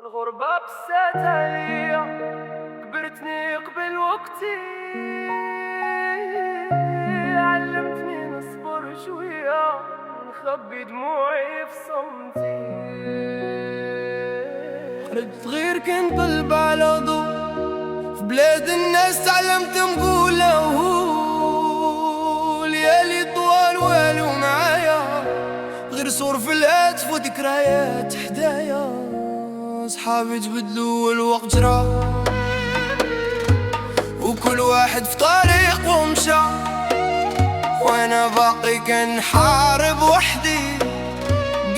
الغربة بسات عليا، كبرتني قبل وقتي، علمتني نصبر شوية، نخبي دموعي في صمتي. خرجت صغير كنت قلب على ضوء، في بلاد الناس تعلمت نقول ليالي طوال والو معايا، غير صور في الهاتف وذكريات حدايا. صحابي تبدلوا والوقت جرى، وكل واحد في طريق ومشى، وانا باقي كنحارب وحدي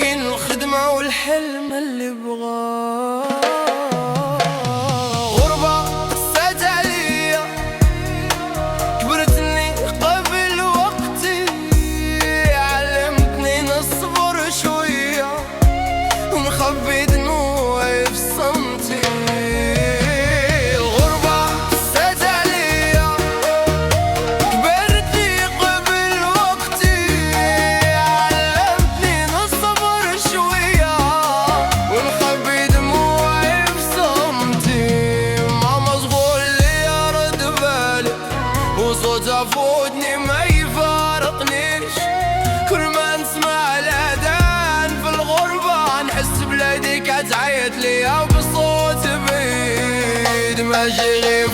بين الخدمة والحلم اللي بغاه. غربة قسات عليا، كبرتني قبل وقتي، علمتني نصبر شوية ونخبي دموعي في صمتي. الغربة قسات عليا، كبرتني قبل وقتي، علمتني نصبر شوية ونخبي دموعي في صمتي. ماما صغور لي رد بالي، وصوتها فودني ما يفارقنيش، كل ما نسمع الأذان في الغربة نحس بلادي كتعيط ليا بصوت بعيد، ماشي غير